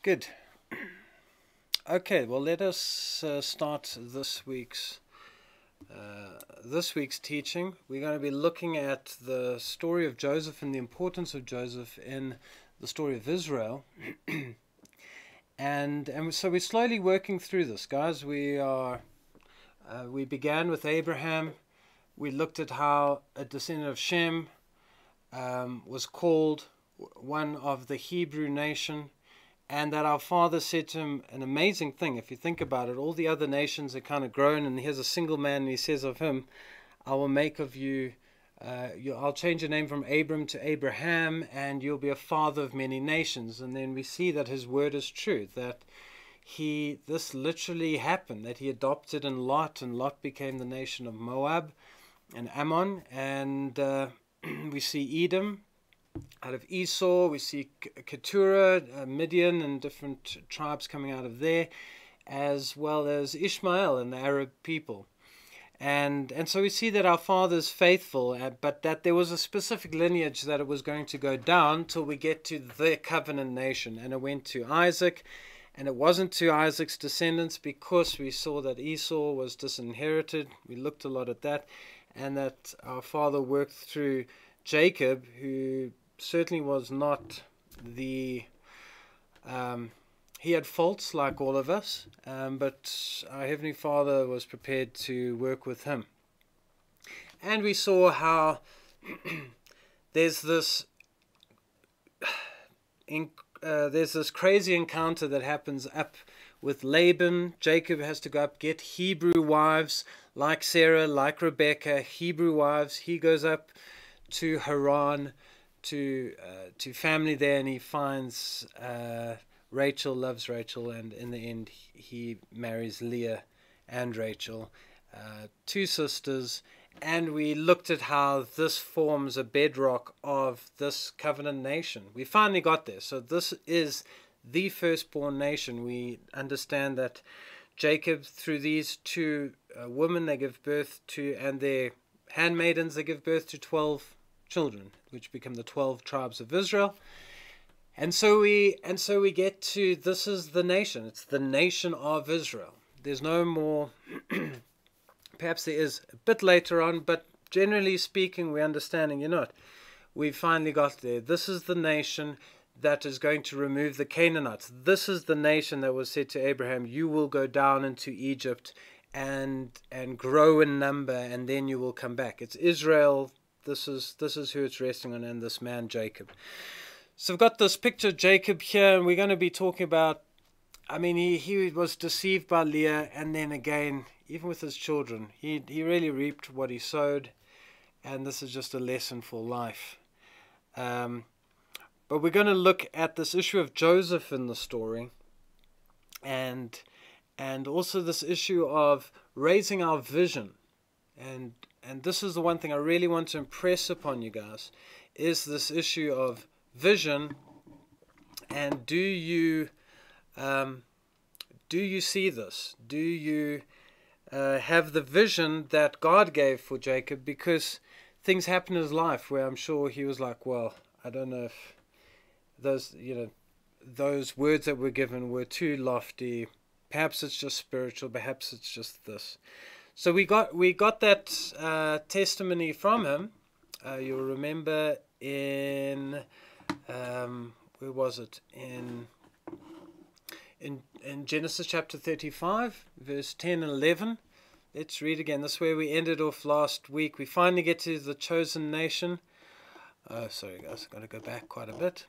Good. Okay, well, let us start this week's teaching. We're going to be looking at the story of Joseph and the importance of Joseph in the story of Israel. and so we're slowly working through this, guys. We began with Abraham. We looked at how a descendant of Shem was called one of the Hebrew nation, and that our Father said to him an amazing thing. If you think about it, all the other nations are kind of grown, and here's a single man, and he says of him, I will make of you, I'll change your name from Abram to Abraham, and you'll be a father of many nations. And then we see that his word is true, that this literally happened, that he adopted and Lot became the nation of Moab and Ammon, and we see Edom out of Esau, we see Keturah, Midian, and different tribes coming out of there, as well as Ishmael and the Arab people. And so we see that our Father is faithful, but that there was a specific lineage that it was going to go down till we get to the covenant nation. And it went to Isaac, and it wasn't to Isaac's descendants because we saw that Esau was disinherited. We looked a lot at that, and that our Father worked through Jacob, who certainly was not he had faults like all of us, but our Heavenly Father was prepared to work with him. And we saw how there's this crazy encounter that happens up with Laban. Jacob has to go up, get Hebrew wives like Sarah, like Rebecca, Hebrew wives. He goes up to Haran, to family there, and he finds Rachel, loves Rachel, and in the end he marries Leah and Rachel, two sisters. And we looked at how this forms a bedrock of this covenant nation. We finally got there. So this is the firstborn nation. We understand that Jacob, through these two women, they give birth to, and their handmaidens, they give birth to 12 children, which become the 12 tribes of Israel. And so we get to, this is the nation. It's the nation of Israel. There's no more. Perhaps there is a bit later on, but generally speaking, we're understanding, we finally got there. This is the nation that is going to remove the Canaanites. This is the nation that was said to Abraham, you will go down into Egypt and grow in number, and then you will come back. It's Israel. This is who it's resting on, and this man Jacob. So we've got this picture of Jacob here, and we're going to be talking about, he was deceived by Leah, and then again, even with his children, he really reaped what he sowed, and this is just a lesson for life. But we're going to look at this issue of Joseph in the story, and also this issue of raising our vision. And this is the one thing I really want to impress upon you guys, is this issue of vision. And do you see this? Do you have the vision that God gave for Jacob? Because things happen in his life where I'm sure he was like, well, I don't know if those words that were given were too lofty. Perhaps it's just spiritual. Perhaps it's just this. So we got that testimony from him. You'll remember in where was it? In Genesis chapter 35, verse 10 and 11. Let's read again. This is where we ended off last week. We finally get to the chosen nation. Sorry guys, I've got to go back quite a bit.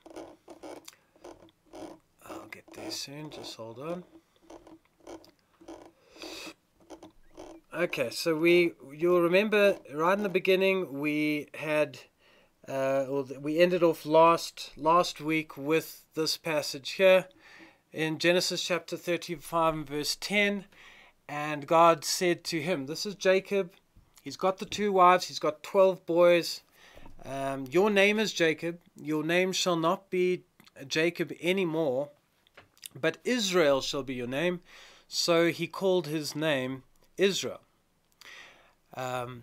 I'll get there soon. Just hold on. Okay, so you'll remember right in the beginning we had, we ended off last week with this passage here in Genesis chapter 35 and verse 10, and God said to him, this is Jacob, he's got the two wives, he's got 12 boys, your name is Jacob, your name shall not be Jacob anymore, but Israel shall be your name. So he called his name Israel. And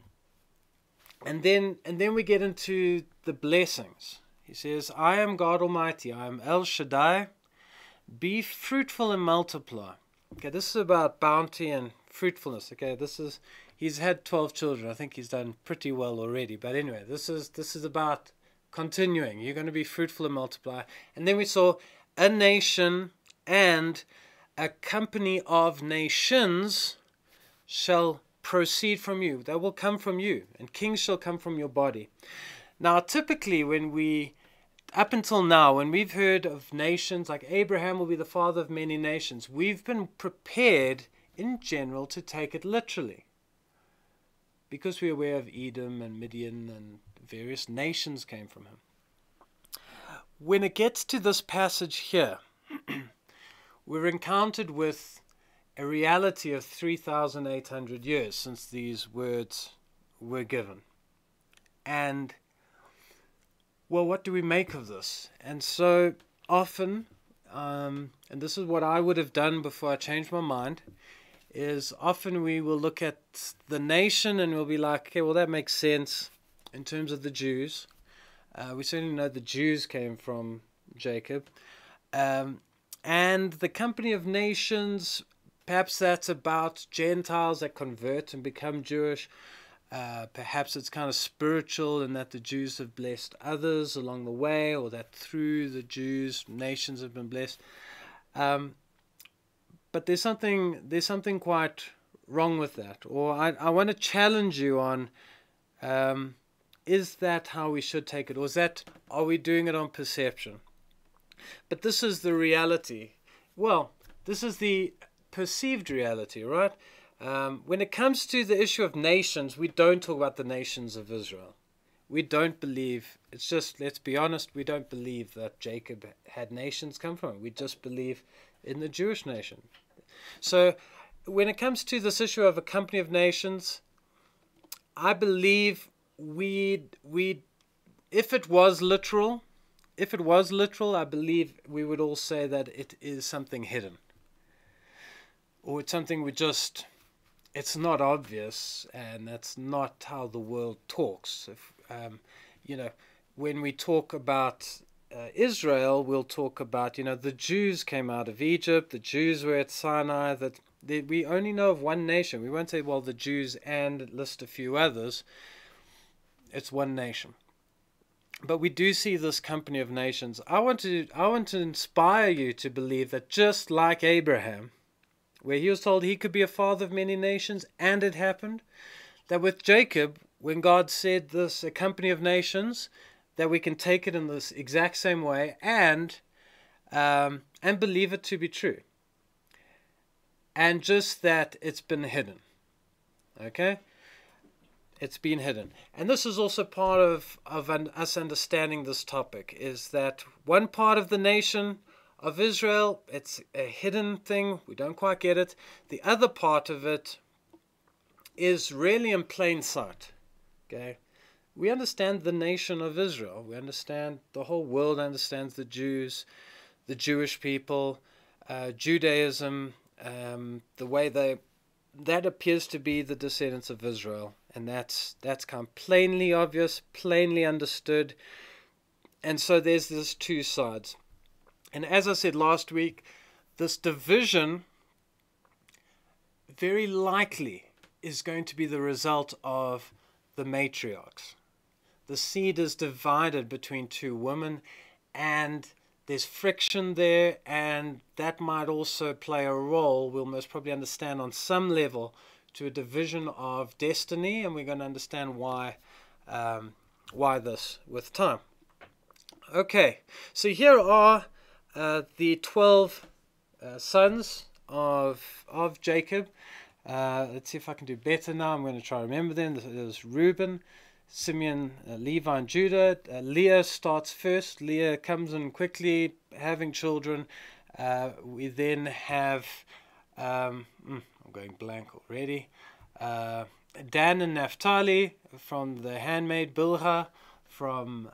then we get into the blessings. He says, I am God Almighty. I am El Shaddai. be fruitful and multiply. Okay, this is about bounty and fruitfulness. Okay, he's had 12 children. I think he's done pretty well already. But anyway, this is about continuing. You're going to be fruitful and multiply. And then we saw a nation and a company of nations shall proceed from you. They will come from you, and kings shall come from your body. Now, typically, up until now, when we've heard of nations, like Abraham will be the father of many nations, we've been prepared in general to take it literally, because we're aware of Edom and Midian and various nations came from him. When it gets to this passage here, we're encountered with a reality of 3,800 years since these words were given. And, well, what do we make of this? And so often, and this is what I would have done before I changed my mind, is often we will look at the nation and we'll be like, okay, well, that makes sense in terms of the Jews. We certainly know the Jews came from Jacob. And the company of nations, perhaps that's about Gentiles that convert and become Jewish. Perhaps it's kind of spiritual in that the Jews have blessed others along the way, or that through the Jews, nations have been blessed. But there's something quite wrong with that. Or I want to challenge you on, is that how we should take it? Or are we doing it on perception? But this is the reality. Well, this is the perceived reality, right? When it comes to the issue of nations, we don't talk about the nations of Israel. We don't believe, it's just, let's be honest, we don't believe that Jacob had nations come from him. We just believe in the Jewish nation. So when it comes to this issue of a company of nations, I believe if it was literal, I believe we would all say that it is something hidden. Or it's something it's not obvious, and that's not how the world talks. When we talk about Israel, we'll talk about, the Jews came out of Egypt, the Jews were at Sinai, we only know of one nation. We won't say, well, the Jews and list a few others. It's one nation. But we do see this company of nations. I want to inspire you to believe that just like Abraham, where he was told he could be a father of many nations, and it happened, that with Jacob, when God said this, a company of nations, that we can take it in this exact same way and believe it to be true. And just that it's been hidden. Okay? It's been hidden. And this is also part of us understanding this topic, is that one part of the nation of Israel, it's a hidden thing. We don't quite get it. The other part of it is really in plain sight. Okay? We understand the nation of Israel. We understand, the whole world understands the Jews, the Jewish people, Judaism, the way that appears to be the descendants of Israel. And that's kind of plainly obvious, plainly understood. And so there's these two sides. And as I said last week, this division very likely is going to be the result of the matriarchs. The seed is divided between two women, and there's friction there, and that might also play a role, we'll most probably understand on some level, to a division of destiny, and we're going to understand why this with time. Okay, so here are the 12 sons of Jacob. Let's see if I can do better now. I'm going to try to remember them. There's Reuben, Simeon, Levi, and Judah. Leah starts first. Leah comes in quickly, having children. We then have, I'm going blank already, Dan and Naphtali from the handmaid Bilhah, from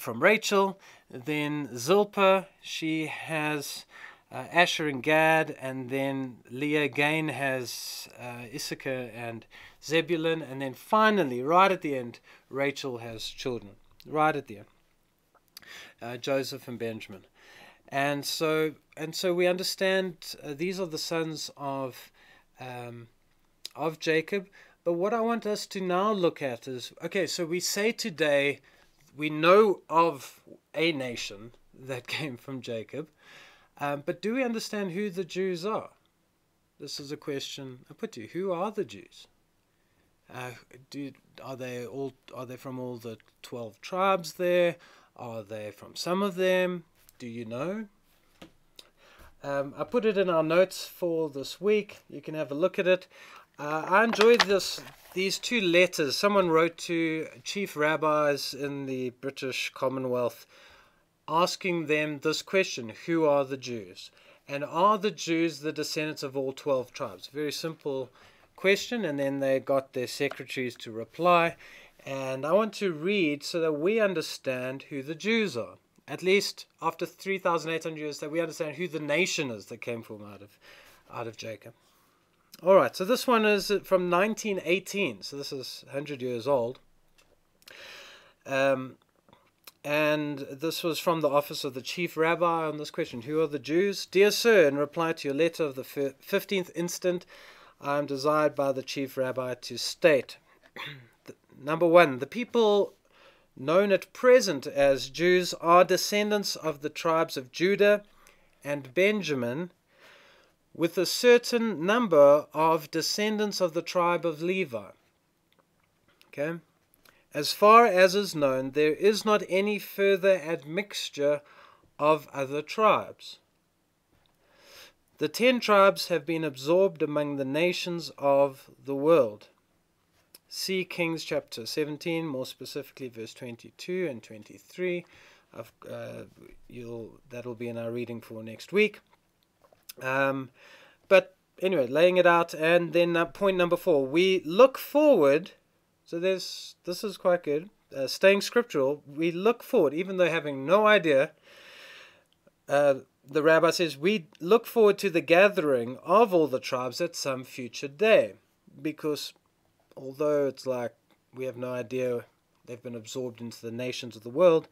Rachel. Then Zilpah, she has Asher and Gad, and then Leah again has Issachar and Zebulun, and then finally, right at the end, Rachel has children, right at the end, Joseph and Benjamin. And so we understand these are the sons of Jacob. But what I want us to now look at is, okay, so we say today we know of a nation that came from Jacob, but do we understand who the Jews are? This is a question I put to you. Who are the Jews? Are they from all the 12 tribes there? Are they from some of them? Do you know? I put it in our notes for this week. You can have a look at it. I enjoyed these two letters. Someone wrote to chief rabbis in the British Commonwealth asking them this question: who are the Jews? And are the Jews the descendants of all 12 tribes? Very simple question, and then they got their secretaries to reply. And I want to read so that we understand who the Jews are. At least after 3,800 years, that we understand who the nation is that came from out of Jacob. All right, so this one is from 1918, so this is 100 years old. And this was from the office of the chief rabbi on this question: who are the Jews? Dear sir, in reply to your letter of the 15th instant, I am desired by the chief rabbi to state, number one, the people known at present as Jews are descendants of the tribes of Judah and Benjamin, with a certain number of descendants of the tribe of Levi. Okay? As far as is known, there is not any further admixture of other tribes. The 10 tribes have been absorbed among the nations of the world. See Kings chapter 17, more specifically verse 22 and 23. That'll be in our reading for next week. But anyway, laying it out, and then point number 4, we look forward. So this is quite good. Staying scriptural, we look forward, even though having no idea. The rabbi says we look forward to the gathering of all the tribes at some future day, because although it's like we have no idea, they've been absorbed into the nations of the world.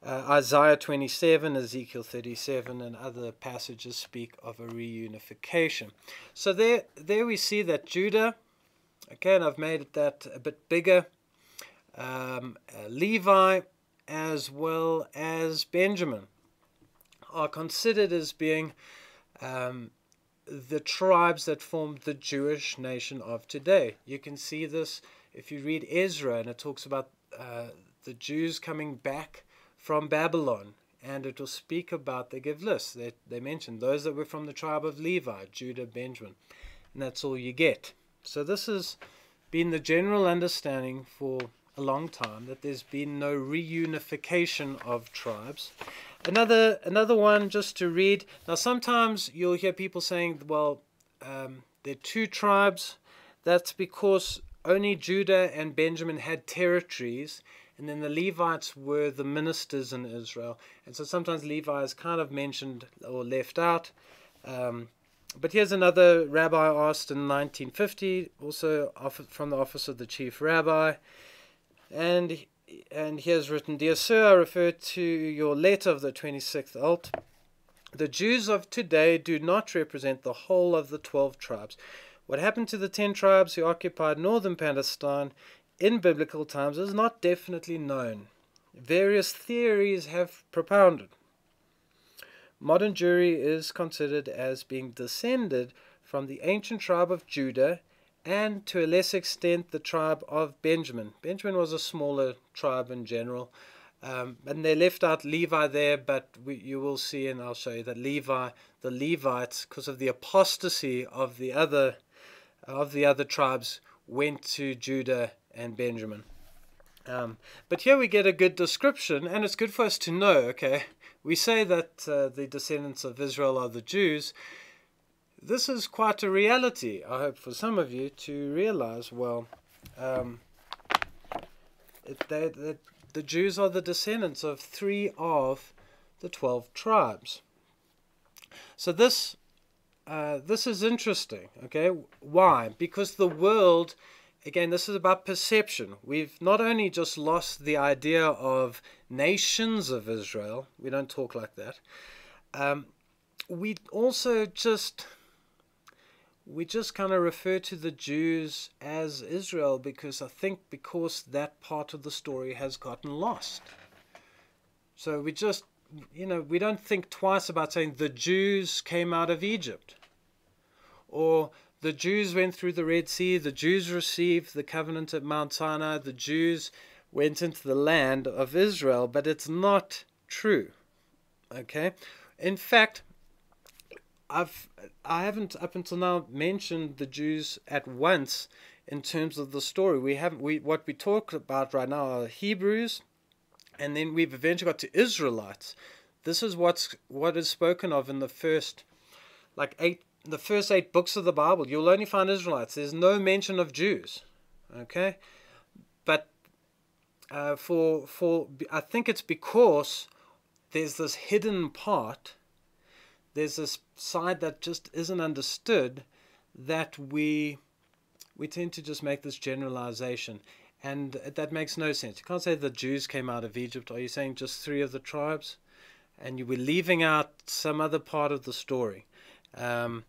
Isaiah 27, Ezekiel 37, and other passages speak of a reunification. So there we see that Judah, okay, and I've made that a bit bigger, Levi as well as Benjamin are considered as being the tribes that formed the Jewish nation of today. You can see this if you read Ezra, and it talks about the Jews coming back from Babylon, and it will speak about, they give lists. They mention those that were from the tribe of Levi, Judah, Benjamin, and that's all you get. So this has been the general understanding for a long time, that there's been no reunification of tribes. Another one just to read. Now sometimes you'll hear people saying, well, there are 2 tribes. That's because only Judah and Benjamin had territories, and then the Levites were the ministers in Israel. And so sometimes Levi is kind of mentioned or left out. But here's another rabbi asked in 1950, also from the office of the chief rabbi. And here's written, Dear Sir, I refer to your letter of the 26th Alt. The Jews of today do not represent the whole of the 12 tribes. What happened to the 10 tribes who occupied northern Palestine in biblical times is not definitely known. Various theories have propounded. Modern Jewry is considered as being descended from the ancient tribe of Judah and to a less extent the tribe of Benjamin. Benjamin was a smaller tribe in general, and they left out Levi there, but you will see, and I'll show you, that the Levites, because of the apostasy of the other tribes, went to Judah and Benjamin. But here we get a good description, and it's good for us to know, okay, we say that the descendants of Israel are the Jews. This is quite a reality, I hope, for some of you to realize, well, the Jews are the descendants of 3 of the 12 tribes. So this is interesting, okay? Why? Because the world, again, this is about perception. We've not only just lost the idea of nations of Israel, we don't talk like that, we also just kind of refer to the Jews as Israel because I think because that part of the story has gotten lost. So we just, we don't think twice about saying the Jews came out of Egypt, or the Jews went through the Red Sea, the Jews received the covenant at Mount Sinai, the Jews went into the land of Israel, but it's not true. Okay? In fact, I haven't up until now mentioned the Jews at once in terms of the story. What we talk about right now are Hebrews, and then we've eventually got to Israelites. This is what is spoken of in the first eight books of the Bible. You'll only find Israelites. There's no mention of Jews. Okay? But I think it's because there's this hidden part, there's this side that just isn't understood, that we tend to just make this generalization, and that makes no sense. You can't say the Jews came out of Egypt. Are you saying just 3 of the tribes? And you were leaving out some other part of the story. Now,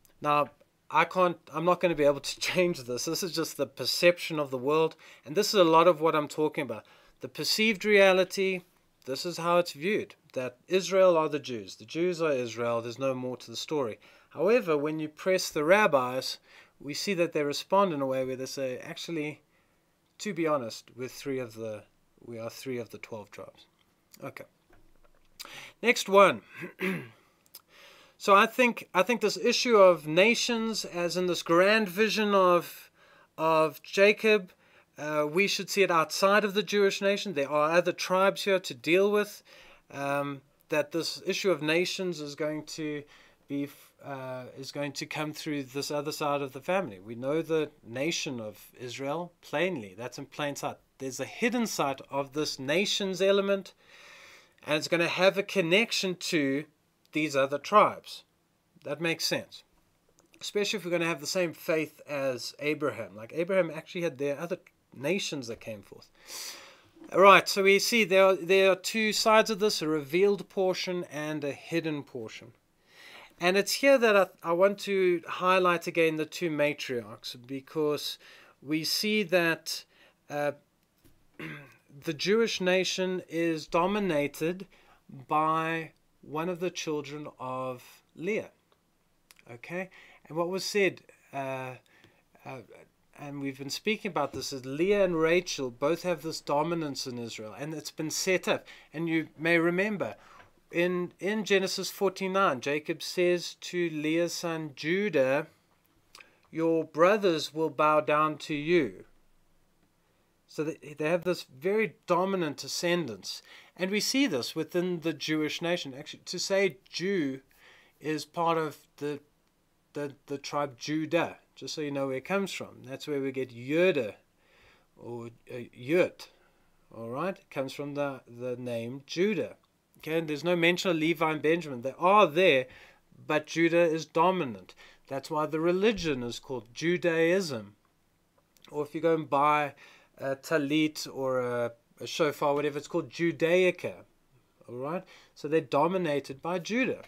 I'm not going to be able to change this. This is just the perception of the world, and this is a lot of what I'm talking about. The perceived reality, this is how it's viewed, that Israel are the Jews are Israel, there's no more to the story. However, when you press the rabbis, we see that they respond in a way where they say, actually, to be honest, we are 3 of the 12 tribes. Okay. Next one. So I think this issue of nations, as in this grand vision of Jacob, we should see it outside of the Jewish nation. There are other tribes here to deal with. That this issue of nations is going to come through this other side of the family. We know the nation of Israel plainly. That's in plain sight. There's a hidden side of this nations element, and it's going to have a connection to these other tribes. That makes sense. Especially if we're going to have the same faith as Abraham. Like Abraham actually had their other nations that came forth. All right, so we see there are 2 sides of this, a revealed portion and a hidden portion. And it's here that I want to highlight again the 2 matriarchs, because we see that the Jewish nation is dominated by one of the children of Leah. Okay? And what was said, and we've been speaking about this, is Leah and Rachel both have this dominance in Israel, and it's been set up. And you may remember, in Genesis 49, Jacob says to Leah's son Judah, your brothers will bow down to you. So they have this very dominant ascendance. And we see this within the Jewish nation. Actually, to say Jew is part of the tribe Judah, just so you know where it comes from. That's where we get Yoda, or Yurt. All right? It comes from the name Judah. Okay, and there's no mention of Levi and Benjamin. They are there, but Judah is dominant. That's why the religion is called Judaism. Or if you go and buy a talit or a shofar, whatever, it's called Judaica. All right? So they're dominated by Judah.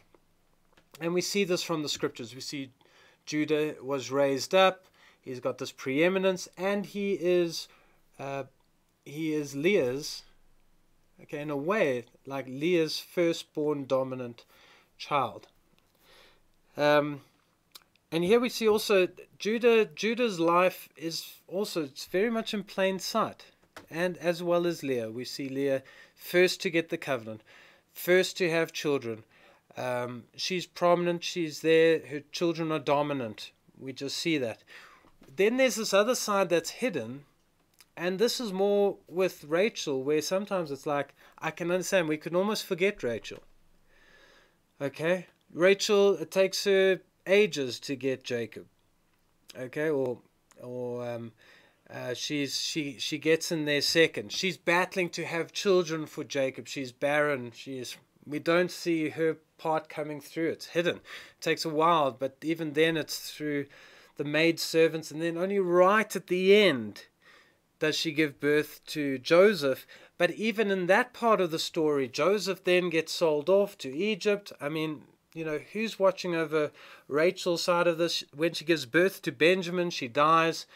And we see this from the scriptures. We see Judah was raised up. He's got this preeminence, and he is Leah's, okay, in a way, like Leah's firstborn dominant child. And here we see also Judah's life is also, it's very much in plain sight, and as well as Leah. We see Leah first to get the covenant, first to have children. She's prominent, she's there, her children are dominant. We just see that. Then there's this other side that's hidden, and this is more with Rachel, where sometimes it's like, I can understand, we can almost forget Rachel. Okay? Rachel, it takes her ages to get Jacob. Okay? She gets in there second. She's battling to have children for Jacob. She's barren. We don't see her part coming through. It's hidden. It takes a while, but even then it's through the maid servants, and then only right at the end does she give birth to Joseph. But even in that part of the story, Joseph then gets sold off to Egypt. I mean, who's watching over Rachel's side of this? When she gives birth to Benjamin, she dies.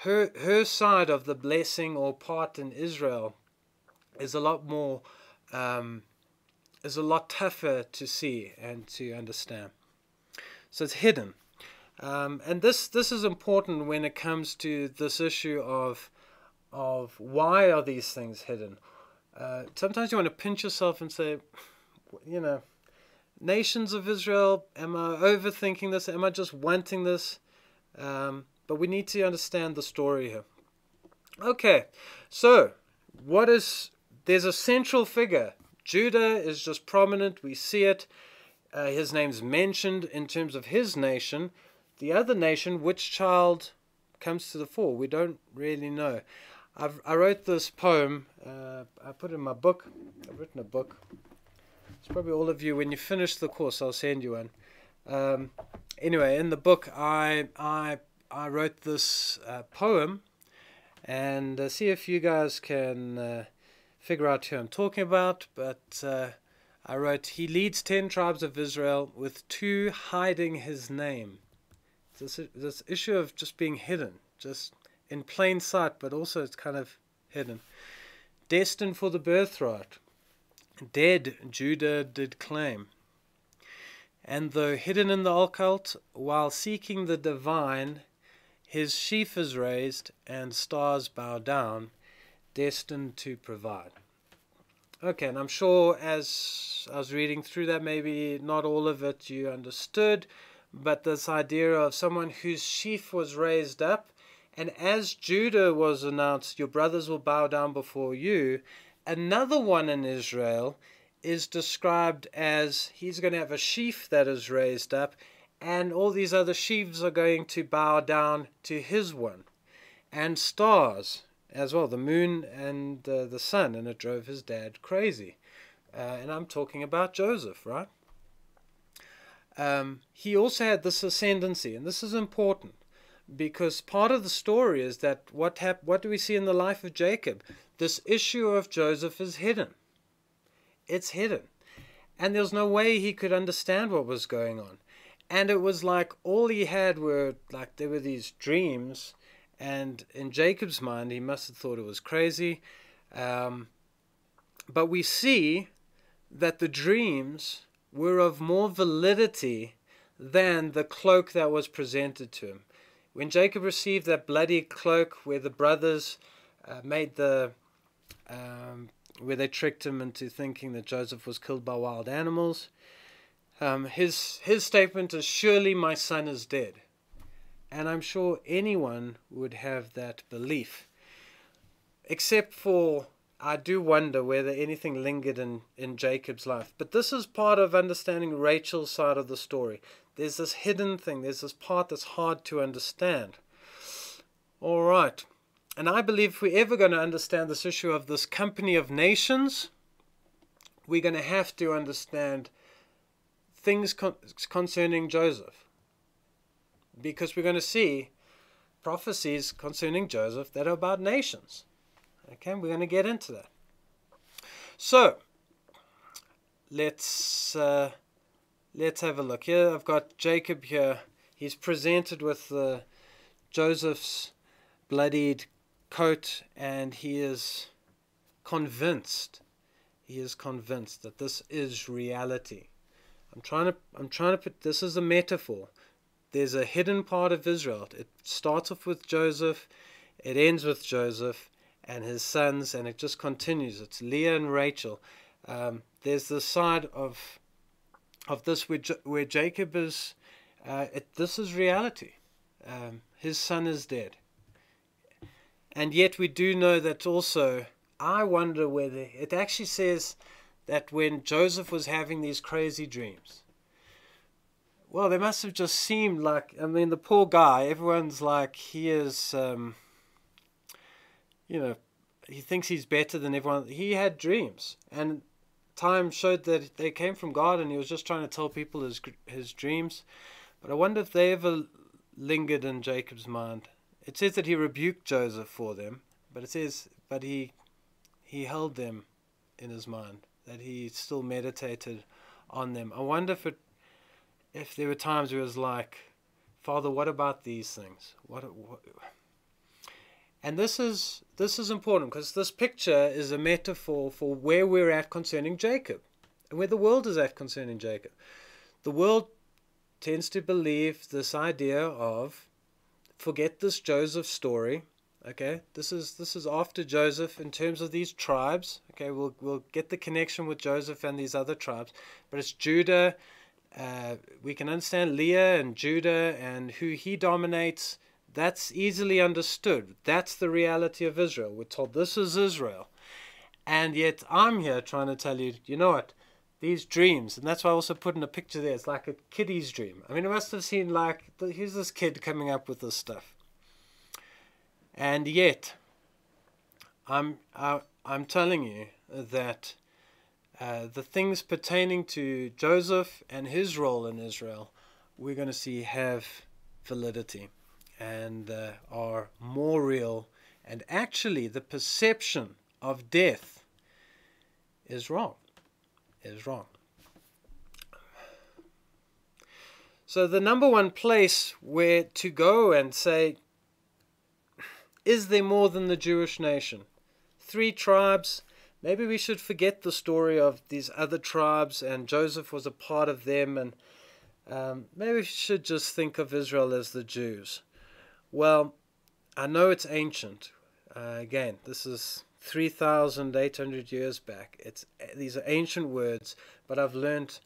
Her side of the blessing or part in Israel is a lot more, is a lot tougher to see and to understand. So it's hidden. And this is important when it comes to this issue of why are these things hidden. Sometimes you want to pinch yourself and say, nations of Israel, am I overthinking this? Am I just wanting this? But we need to understand the story here. Okay, so there's a central figure. Judah is just prominent. We see it. His name's mentioned in terms of his nation. The other nation, which child comes to the fore? We don't really know. I wrote this poem. I put it in my book. I've written a book. It's probably all of you. When you finish the course, I'll send you one. Anyway, in the book, I wrote this poem, and see if you guys can figure out who I'm talking about. But I wrote, he leads 10 tribes of Israel with 2 hiding his name. This issue of just being hidden, just in plain sight, but also it's kind of hidden. Destined for the birthright, dead Judah did claim. And though hidden in the occult, while seeking the divine, his sheaf is raised and stars bow down, destined to provide. Okay, and I'm sure as I was reading through that, maybe not all of it you understood, but this idea of someone whose sheaf was raised up, and as Judah was announced, your brothers will bow down before you, another one in Israel is described as he's going to have a sheaf that is raised up, and all these other sheaves are going to bow down to his one. And stars as well, the moon and the sun, and it drove his dad crazy. And I'm talking about Joseph, right? He also had this ascendancy, and this is important, because part of the story is that what do we see in the life of Jacob? This issue of Joseph is hidden. It's hidden. And there's no way he could understand what was going on. And it was like all he had were, like, there were these dreams, and in Jacob's mind, he must have thought it was crazy. But we see that the dreams were of more validity than the cloak that was presented to him. When Jacob received that bloody cloak where the brothers where they tricked him into thinking that Joseph was killed by wild animals, his statement is, surely my son is dead. And I'm sure anyone would have that belief. Except for, I do wonder whether anything lingered in Jacob's life. But this is part of understanding Rachel's side of the story. There's this hidden thing. There's this part that's hard to understand. All right. And I believe if we're ever going to understand this issue of this company of nations, we're going to have to understand things concerning Joseph. Because we're going to see prophecies concerning Joseph that are about nations. Okay, we're going to get into that. So, let's have a look. Here I've got Jacob here. He's presented with Joseph's bloodied coat, and he is convinced. He is convinced that this is reality. I'm trying to put this as a metaphor. There's a hidden part of Israel. It starts off with Joseph, it ends with Joseph and his sons, and it just continues. It's Leah and Rachel. There's the side of this where Jacob is. This is reality. His son is dead, and yet we do know that also. I wonder whether it actually says that when Joseph was having these crazy dreams, well, they must have just seemed like, I mean, the poor guy, everyone's like, he is, he thinks he's better than everyone. He had dreams, and time showed that they came from God, and he was just trying to tell people his dreams. But I wonder if they ever lingered in Jacob's mind. It says that he rebuked Joseph for them, but it says, but he held them in his mind, that he still meditated on them. I wonder if it if there were times where it was like, Father, what about these things? What? And this is important, because this picture is a metaphor for where we're at concerning Jacob, and where the world is at concerning Jacob. The world tends to believe this idea of, forget this Joseph story. Okay, this is after Joseph in terms of these tribes. Okay, we'll get the connection with Joseph and these other tribes, but it's Judah. We can understand Leah and Judah and who he dominates. That's easily understood. That's the reality of Israel. We're told this is Israel, and yet I'm here trying to tell you, you know what? These dreams, and that's why I also put in a picture there. It's like a kiddie's dream. I mean, it must have seemed like, here's this kid coming up with this stuff. And yet, I'm telling you that the things pertaining to Joseph and his role in Israel, we're going to see have validity and are more real. And actually, the perception of death is wrong. So the number one place where to go and say, is there more than the Jewish nation? 3 tribes. Maybe we should forget the story of these other tribes, and Joseph was a part of them, and maybe we should just think of Israel as the Jews. Well, I know it's ancient. Again, this is 3,800 years back. These are ancient words, but I've learned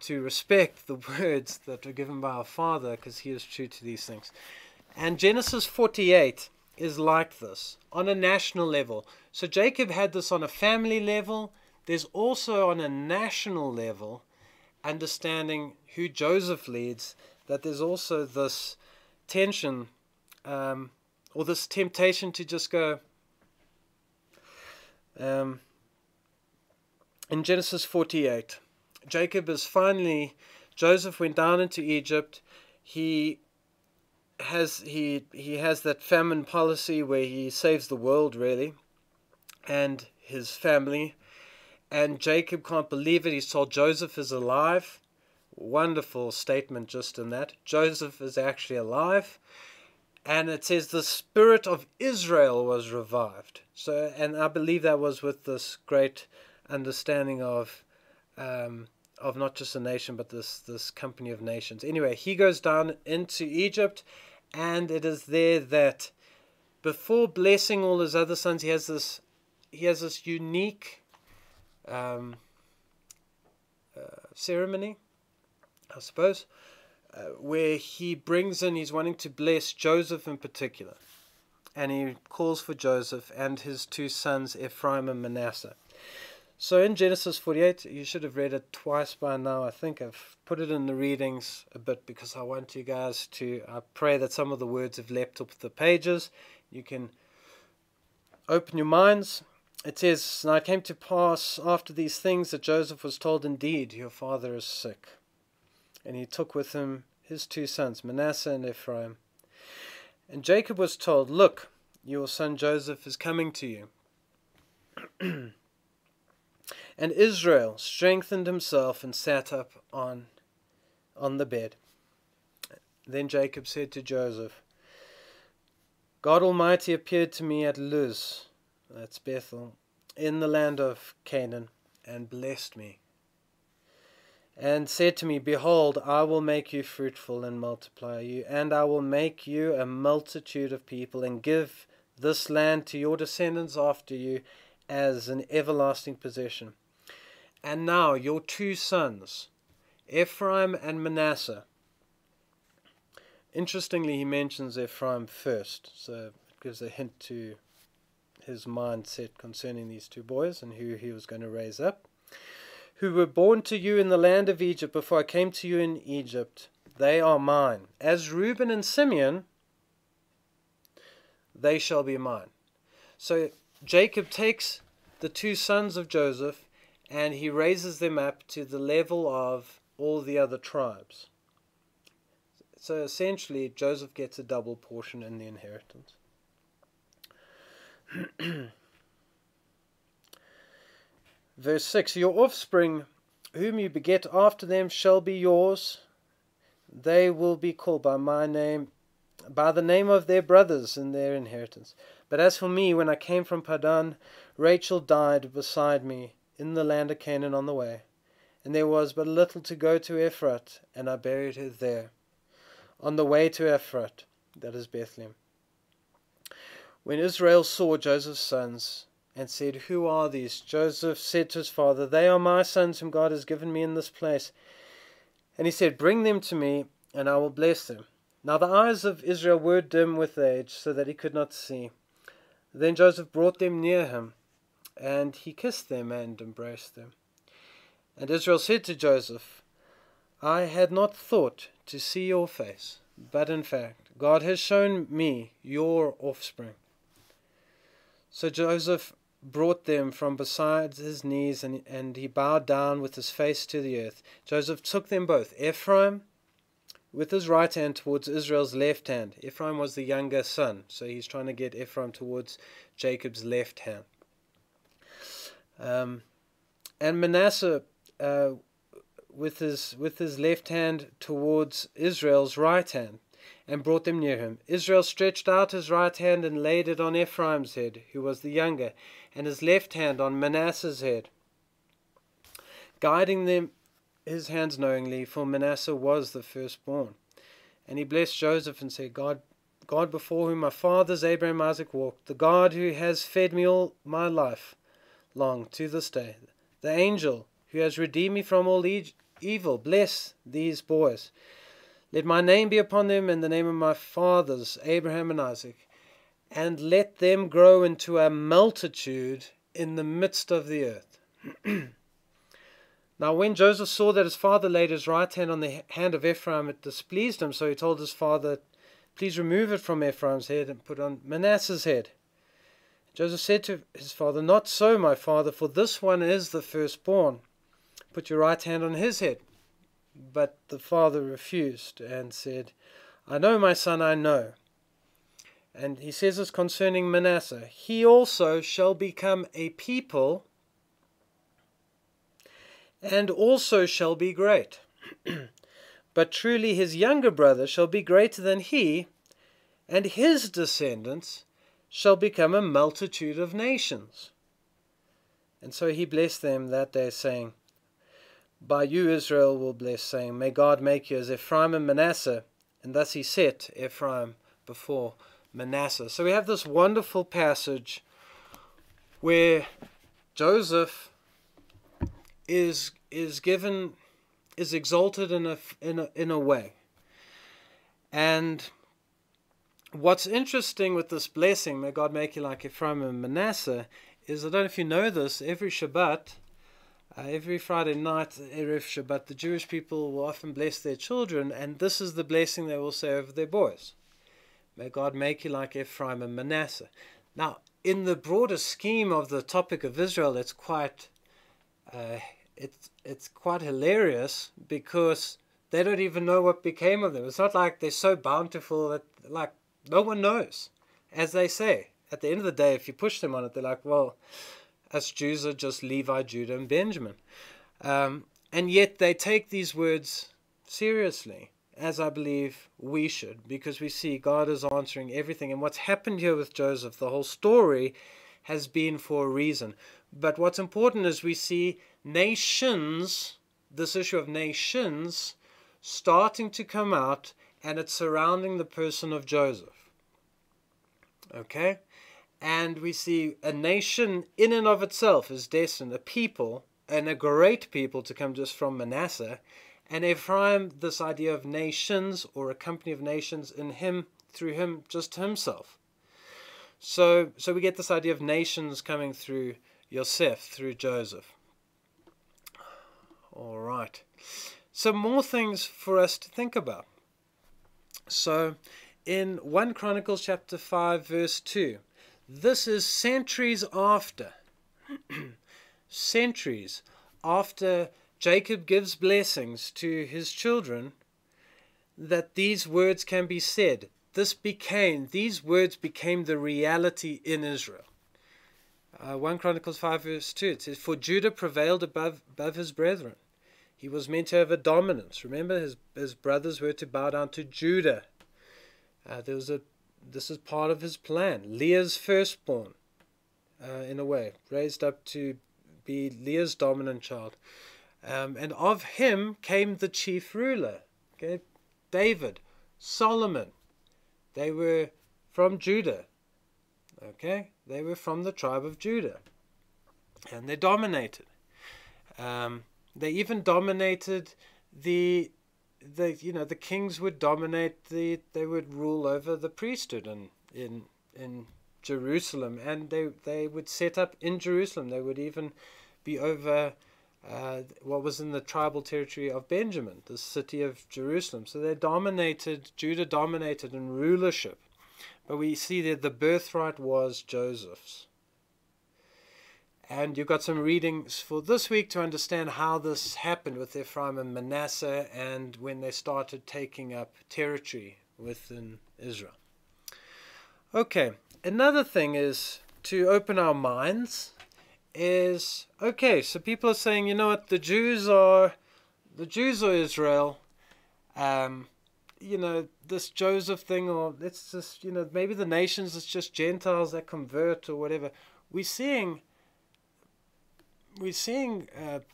to respect the words that were given by our Father, because he is true to these things. And Genesis 48 is like this on a national level. So Jacob had this on a family level. There's also on a national level, understanding who Joseph leads, that there's also this tension or this temptation to just go, in Genesis 48, Joseph went down into Egypt. He has that famine policy where he saves the world, really, and his family. And Jacob can't believe it. He's told Joseph is alive. Wonderful statement just in that. Joseph is actually alive. And it says the spirit of Israel was revived. So, and I believe that was with this great understanding of not just a nation, but this company of nations. Anyway, he goes down into Egypt, and it is there that before blessing all his other sons, he has this unique ceremony, I suppose, where he brings in, he's wanting to bless Joseph in particular. And he calls for Joseph and his 2 sons, Ephraim and Manasseh. So in Genesis 48, you should have read it twice by now. I think I've put it in the readings a bit because I want you guys to, I pray that some of the words have leapt up the pages. You can open your minds. It says, now it came to pass after these things that Joseph was told, indeed, your father is sick. And he took with him his 2 sons, Manasseh and Ephraim. And Jacob was told, look, your son Joseph is coming to you. And Israel strengthened himself and sat up on the bed. Then Jacob said to Joseph, God Almighty appeared to me at Luz, that's Bethel, in the land of Canaan, and blessed me, and said to me, behold, I will make you fruitful and multiply you, and I will make you a multitude of people, and give this land to your descendants after you as an everlasting possession. And now your 2 sons, Ephraim and Manasseh. Interestingly, he mentions Ephraim first, so it gives a hint to his mindset concerning these 2 boys and who he was going to raise up, who were born to you in the land of Egypt before I came to you in Egypt. They are mine. As Reuben and Simeon, they shall be mine. So Jacob takes the 2 sons of Joseph and he raises them up to the level of all the other tribes. So essentially, Joseph gets a double portion in the inheritance. Verse 6, your offspring, whom you beget after them, shall be yours, they will be called by my name, by the name of their brothers in their inheritance. But as for me, when I came from Padan, Rachel died beside me in the land of Canaan on the way, and there was but little to go to Ephrat, and I buried her there, on the way to Ephrat, that is Bethlehem. When Israel saw Joseph's sons, and said, Who are these? Joseph said to his father, They are my sons whom God has given me in this place. And he said, Bring them to me, and I will bless them. Now the eyes of Israel were dim with age, so that he could not see. Then Joseph brought them near him, and he kissed them and embraced them. And Israel said to Joseph, I had not thought to see your face, but in fact God has shown me your offspring. So Joseph brought them from beside his knees, and he bowed down with his face to the earth. Joseph took them both, Ephraim with his right hand towards Israel's left hand. Ephraim was the younger son, so he's trying to get Ephraim towards Jacob's left hand. And Manasseh with his left hand towards Israel's right hand, and brought them near him. Israel stretched out his right hand and laid it on Ephraim's head, who was the younger, and his left hand on Manasseh's head, guiding them his hands knowingly, for Manasseh was the firstborn. And he blessed Joseph and said, God before whom my fathers Abraham and Isaac walked, the God who has fed me all my life long to this day, the angel who has redeemed me from all evil, bless these boys. Let my name be upon them and the name of my fathers Abraham and Isaac, and let them grow into a multitude in the midst of the earth. Now when Joseph saw that his father laid his right hand on the hand of Ephraim, it displeased him, so he told his father, Please remove it from Ephraim's head and put on Manasseh's head. Joseph said to his father, Not so, my father, for this one is the firstborn. Put your right hand on his head. But the father refused and said, I know, my son, I know. And he says this concerning Manasseh, He also shall become a people, and also shall be great. But truly his younger brother shall be greater than he, and his descendants shall become a multitude of nations. And so he blessed them that day, saying, By you Israel will bless, saying, May God make you as Ephraim and Manasseh. And thus he set Ephraim before Manasseh. So we have this wonderful passage where Joseph is exalted in a way. And what's interesting with this blessing, may God make you like Ephraim and Manasseh, is, I don't know if you know this, every Shabbat, every Friday night, Erev Shabbat, the Jewish people will often bless their children, and this is the blessing they will say over their boys. May God make you like Ephraim and Manasseh. Now, in the broader scheme of the topic of Israel, it's quite hilarious, because they don't even know what became of them. It's not like they're so bountiful that, like, no one knows. As they say, at the end of the day, if you push them on it, they're like, well, us Jews are just Levi, Judah, and Benjamin. And yet they take these words seriously, as I believe we should, because we see God is answering everything. And what's happened here with Joseph, the whole story, has been for a reason. But what's important is we see nations, this issue of nations, starting to come out, and it's surrounding the person of Joseph. Okay? And we see a nation in and of itself is destined, a people, and a great people, to come just from Manasseh. And Ephraim, this idea of nations, or a company of nations, in him, through him, just himself. So we get this idea of nations coming through Yosef, through Joseph. All right. Some more things for us to think about. So in 1 Chronicles chapter 5 verse 2, this is centuries after Jacob gives blessings to his children, that these words can be said. These words became the reality in Israel. 1 Chronicles 5 verse 2, it says, For Judah prevailed above his brethren. He was meant to have a dominance. Remember, his brothers were to bow down to Judah. This is part of his plan. Leah's firstborn, in a way, raised up to be Leah's dominant child. And of him came the chief ruler. Okay? David, Solomon. They were from Judah. Okay? They were from the tribe of Judah. And they dominated. They even dominated the kings would dominate they would rule over the priesthood in Jerusalem, and they would set up in Jerusalem. They would even be over what was in the tribal territory of Benjamin, the city of Jerusalem. So Judah dominated in rulership. But we see that the birthright was Joseph's. And you've got some readings for this week to understand how this happened with Ephraim and Manasseh, and when they started taking up territory within Israel. Okay, another thing is to open our minds is, okay, so people are saying, you know what, the Jews are Israel. This Joseph thing, or it's just, maybe the nations, it's just Gentiles that convert or whatever. We're seeing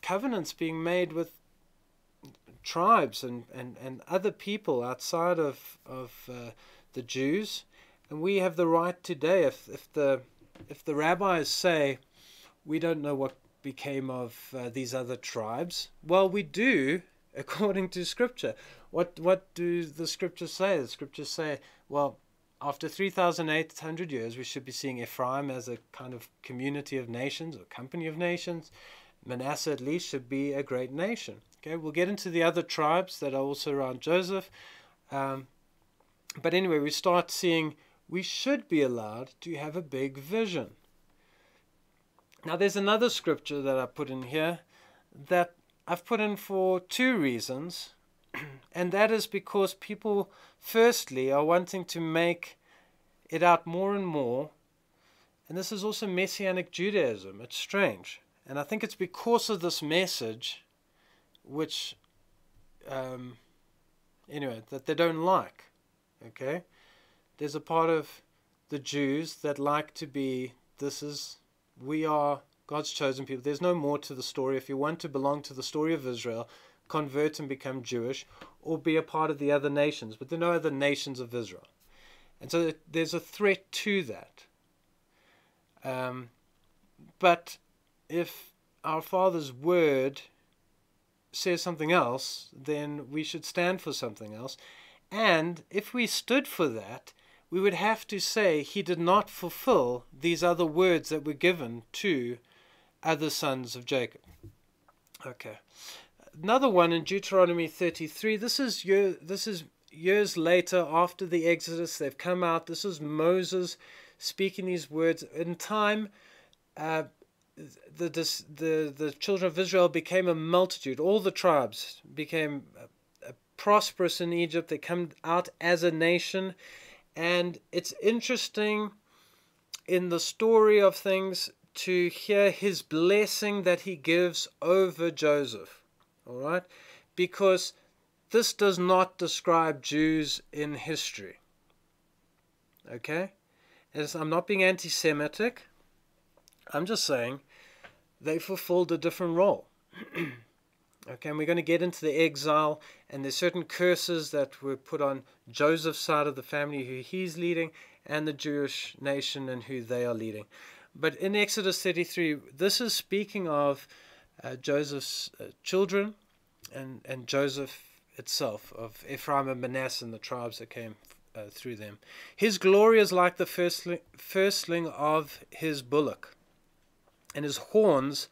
covenants being made with tribes and other people outside of the Jews, and we have the right today. If the rabbis say we don't know what became of these other tribes, well, we do according to Scripture. What do the Scriptures say? The Scriptures say, well, after 3,800 years, we should be seeing Ephraim as a kind of community of nations or company of nations. Manasseh, at least, should be a great nation. Okay, we'll get into the other tribes that are also around Joseph. But anyway, we start seeing we should be allowed to have a big vision. Now, there's another scripture that I put in here that I've put in for two reasons. And that is because people, firstly, are wanting to make it out more and more. And this is also Messianic Judaism. It's strange. And I think it's because of this message, which, that they don't like. Okay? There's a part of the Jews that like to be, we are God's chosen people. There's no more to the story. If you want to belong to the story of Israel, convert and become Jewish, or be a part of the other nations. But there are no other nations of Israel. And so there's a threat to that. But if our Father's word says something else, then we should stand for something else. And if we stood for that, we would have to say he did not fulfill these other words that were given to other sons of Jacob. Okay. Another one in Deuteronomy 33. This is years later, after the Exodus. They've come out. This is Moses speaking these words. In time, the children of Israel became a multitude. All the tribes became prosperous in Egypt. They come out as a nation. And it's interesting in the story of things to hear his blessing that he gives over Joseph. All right? Because this does not describe Jews in history. Okay? I'm not being anti-Semitic. I'm just saying they fulfilled a different role. Okay, and we're going to get into the exile, and there's certain curses that were put on Joseph's side of the family, who he's leading, and the Jewish nation and who they are leading. But in Exodus 33, this is speaking of Joseph's children and Joseph itself, of Ephraim and Manasseh and the tribes that came through them. His glory is like the firstling of his bullock, and his horns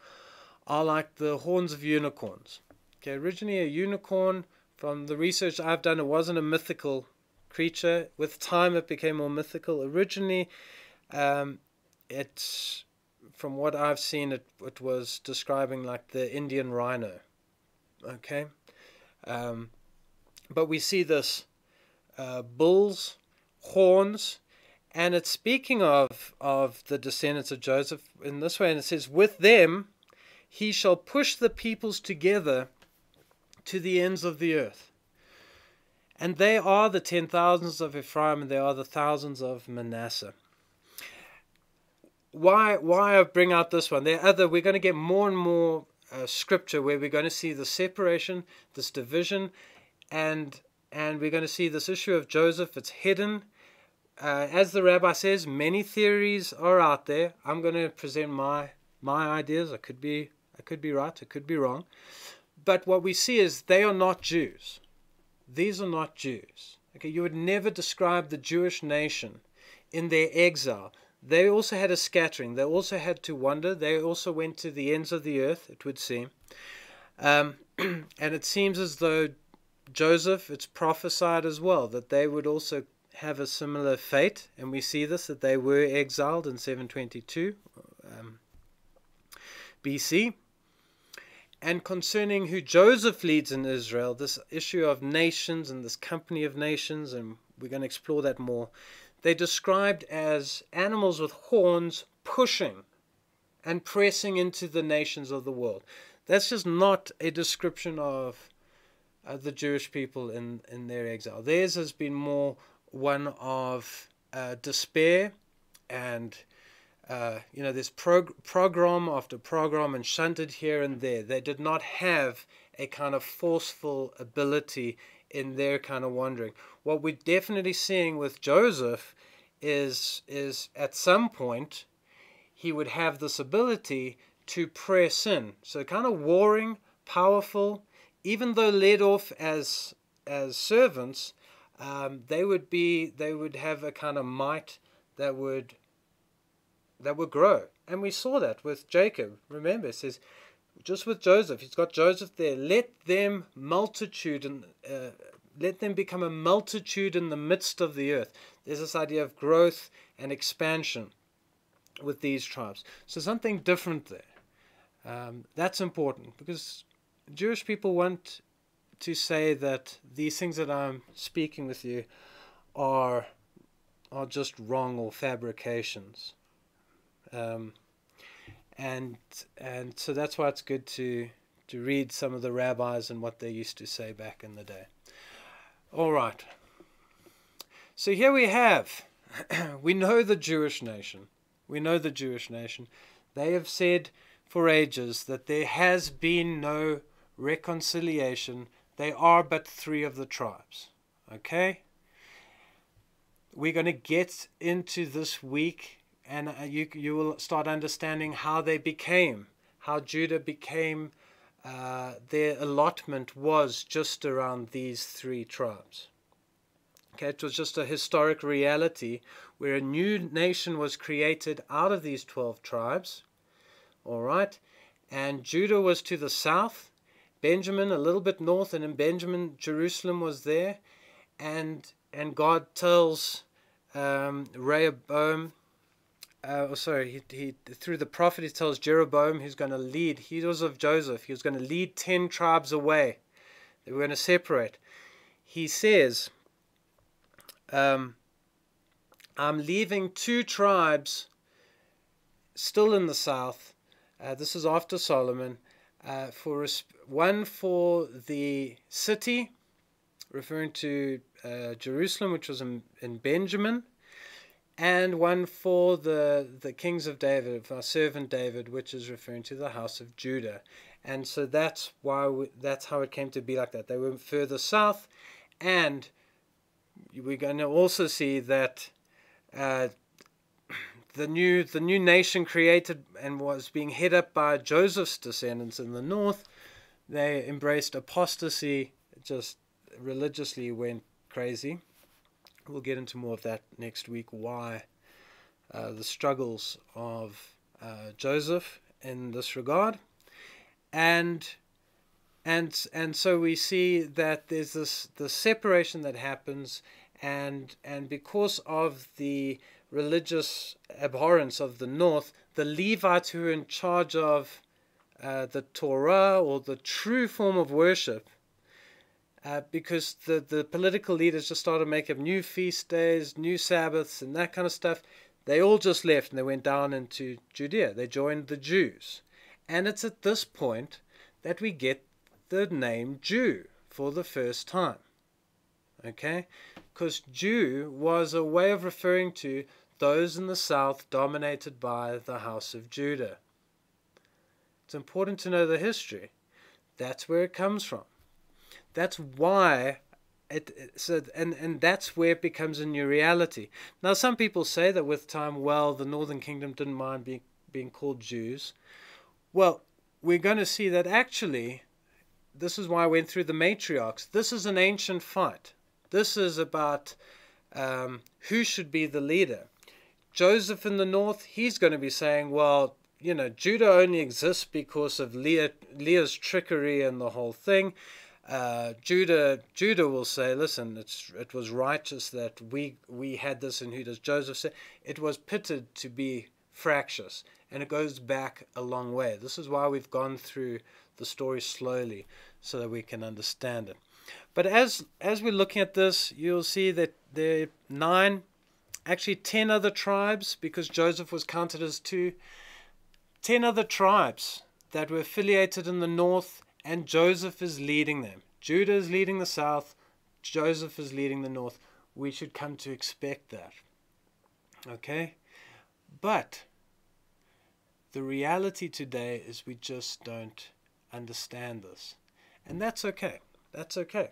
are like the horns of unicorns. Okay, originally a unicorn, from the research I've done, it wasn't a mythical creature. With time it became more mythical. Originally, it's, from what I've seen, it was describing like the Indian rhino. Okay, but we see this bulls, horns, and it's speaking of the descendants of Joseph in this way, and it says, with them he shall push the peoples together to the ends of the earth. And they are the 10,000s of Ephraim, and they are the thousands of Manasseh. Why I bring out this one? We're going to get more and more scripture where we're going to see the separation, this division, and we're going to see this issue of Joseph. It's hidden. As the rabbi says, many theories are out there. I'm going to present my ideas. I could be right, I could be wrong. But what we see is they are not Jews. These are not Jews. Okay, you would never describe the Jewish nation in their exile. They also had a scattering. They also had to wander. They also went to the ends of the earth, it would seem. And it seems as though Joseph, it's prophesied as well, that they would also have a similar fate. And we see this, that they were exiled in 722 BC. And concerning who Joseph leads in Israel, this issue of nations and this company of nations, and we're going to explore that more, they're described as animals with horns pushing and pressing into the nations of the world. That's just not a description of the Jewish people in their exile. Theirs has been more one of despair and there's pogrom after pogrom and shunted here and there. They did not have a kind of forceful ability in their kind of wandering. What we're definitely seeing with Joseph is at some point he would have this ability to press in. So kind of warring, powerful, even though led off as servants, they would have a kind of might that would grow. And we saw that with Jacob. Remember, it says, just with Joseph, he's got Joseph there. Let them become a multitude in the midst of the earth. There's this idea of growth and expansion with these tribes. So something different there. That's important, because Jewish people want to say that these things that I'm speaking with you are just wrong or fabrications. And so that's why it's good to read some of the rabbis and what they used to say back in the day. All right. So here we have, we know the Jewish nation. We know the Jewish nation. They have said for ages that there has been no reconciliation. They are but three of the tribes. Okay? We're going to get into this week, and you will start understanding how Judah became, their allotment was just around these three tribes. Okay, it was just a historic reality where a new nation was created out of these 12 tribes. All right, and Judah was to the south, Benjamin a little bit north, and in Benjamin, Jerusalem was there, and God tells Rehoboam, he through the prophet, he tells Jeroboam, who's going to lead. He was of Joseph. He was going to lead 10 tribes away. They were going to separate. He says, I'm leaving 2 tribes still in the south. This is after Solomon. One for the city, referring to Jerusalem, which was in Benjamin, and one for the kings of David, our servant David, which is referring to the house of Judah. And so that's how it came to be like that. They were further south, and we're going to also see that the new nation created and was being head up by Joseph's descendants in the north, they embraced apostasy, just religiously went crazy. We'll get into more of that next week, why the struggles of Joseph in this regard. And so we see that there's the separation that happens, and because of the religious abhorrence of the north, the Levites who are in charge of the Torah, or the true form of worship, because the political leaders just started making up new feast days, new Sabbaths, and that kind of stuff, they all just left and they went down into Judea. They joined the Jews. And it's at this point that we get the name Jew for the first time. Okay? Because Jew was a way of referring to those in the south dominated by the house of Judah. It's important to know the history. That's where it comes from. That's why and that's where it becomes a new reality. Now, some people say that with time, well, the northern kingdom didn't mind being called Jews. Well, we're going to see that actually, this is why I went through the matriarchs. This is an ancient fight. This is about who should be the leader. Joseph in the north, he's going to be saying, well, Judah only exists because of Leah's trickery and the whole thing. Judah will say, listen, it was righteous that we had this. And who does Joseph say? It was pitted to be fractious, and it goes back a long way. This is why we've gone through the story slowly so that we can understand it. But as we're looking at this, you'll see that there are 10 other tribes, because Joseph was counted as 2. 10 other tribes that were affiliated in the north, and Joseph is leading them. Judah is leading the south, Joseph is leading the north. We should come to expect that. Okay? But the reality today is we just don't understand this. And that's okay. That's okay.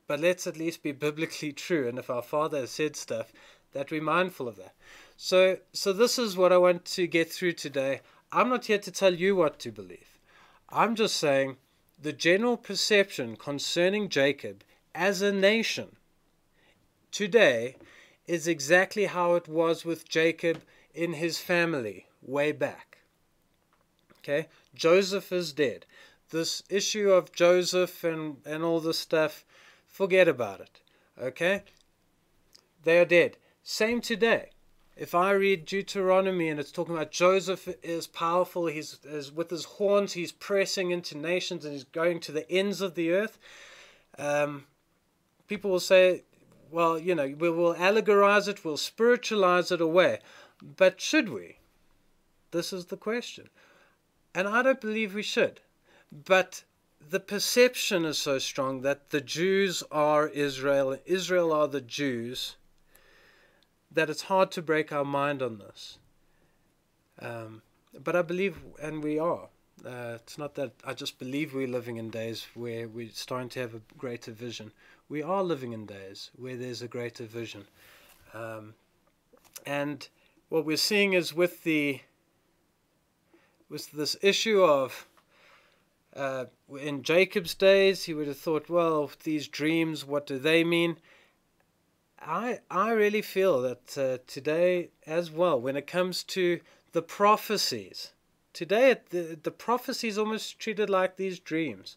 But let's at least be biblically true. And if our Father has said stuff, that we're mindful of that. So this is what I want to get through today. I'm not here to tell you what to believe. I'm just saying the general perception concerning Jacob as a nation today is exactly how it was with Jacob in his family way back. Okay? Joseph is dead. This issue of Joseph and all this stuff, forget about it. Okay? They are dead. Same today. If I read Deuteronomy and it's talking about Joseph is powerful, he's with his horns, he's pressing into nations and he's going to the ends of the earth, people will say, well, we will allegorize it, we'll spiritualize it away. But should we? This is the question. And I don't believe we should. But the perception is so strong that the Jews are Israel, Israel are the Jews, that it's hard to break our mind on this. But I believe, and we are. It's not that I just believe we're living in days where we're starting to have a greater vision. We are living in days where there's a greater vision. And what we're seeing is with this issue of, in Jacob's days, he would have thought, well, these dreams, what do they mean? I really feel that today as well, when it comes to the prophecies, today the prophecies almost treated like these dreams.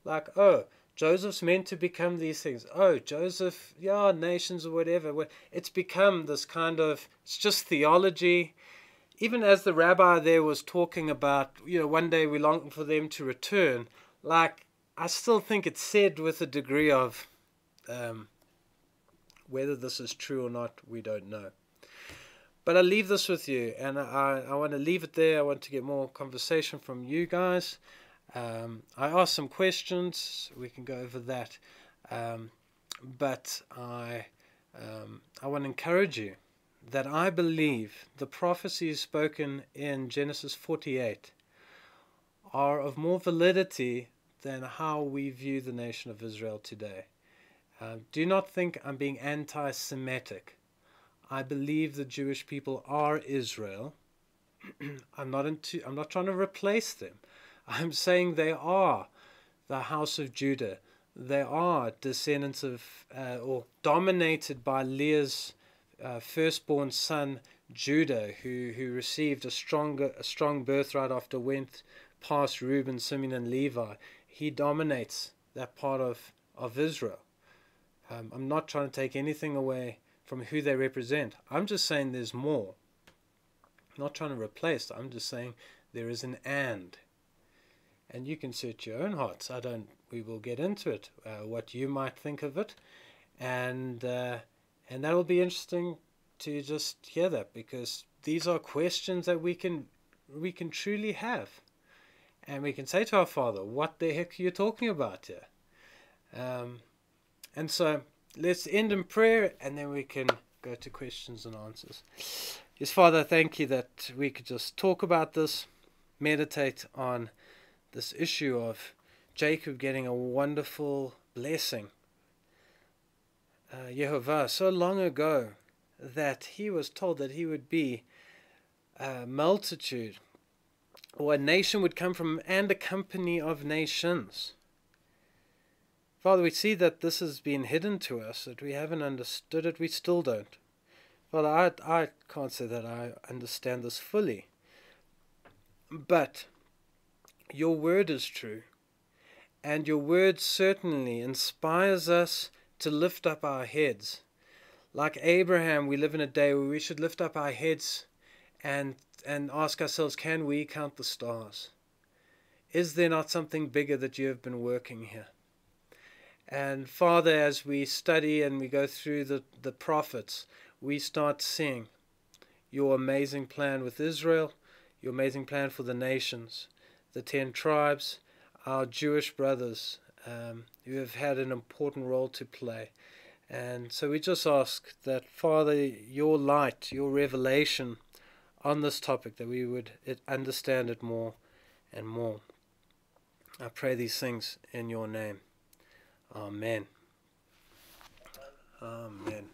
Like, oh, Joseph's meant to become these things. Oh, Joseph, yeah, nations or whatever. It's become this kind of, it's just theology. Even as the rabbi there was talking about, one day we long for them to return, like, I still think it's said with a degree of, whether this is true or not, we don't know. But I leave this with you, and I want to leave it there. I want to get more conversation from you guys. I asked some questions. We can go over that. But I want to encourage you that I believe the prophecies spoken in Genesis 48 are of more validity than how we view the nation of Israel today. Do not think I'm being anti-Semitic. I believe the Jewish people are Israel. I'm not trying to replace them. I'm saying they are the house of Judah. They are descendants of, or dominated by Leah's firstborn son Judah, who received a strong birthright after went past Reuben, Simeon, and Levi. He dominates that part of Israel. I'm not trying to take anything away from who they represent. I'm just saying there's more. I'm not trying to replace. I'm just saying there is an and you can search your own hearts. We will get into it, what you might think of it, and that will be interesting to just hear that, because these are questions that we can truly have, And we can say to our Father, what the heck are you talking about here? And so let's end in prayer, and then we can go to questions and answers. Yes, Father, thank you that we could just talk about this, meditate on this issue of Jacob getting a wonderful blessing. Yehovah, so long ago that he was told that he would be a multitude, or a nation would come from, and a company of nations. Father, we see that this has been hidden to us, that we haven't understood it, we still don't. Father, I can't say that I understand this fully, but your word is true, and your word certainly inspires us to lift up our heads. Like Abraham, we live in a day where we should lift up our heads and ask ourselves, can we count the stars? Is there not something bigger that you have been working here? And Father, as we study and we go through the prophets, we start seeing your amazing plan with Israel, your amazing plan for the nations, the 10 tribes, our Jewish brothers who have had an important role to play. And so we just ask that, Father, your light, your revelation on this topic, that we would understand it more and more. I pray these things in your name. Amen. Amen.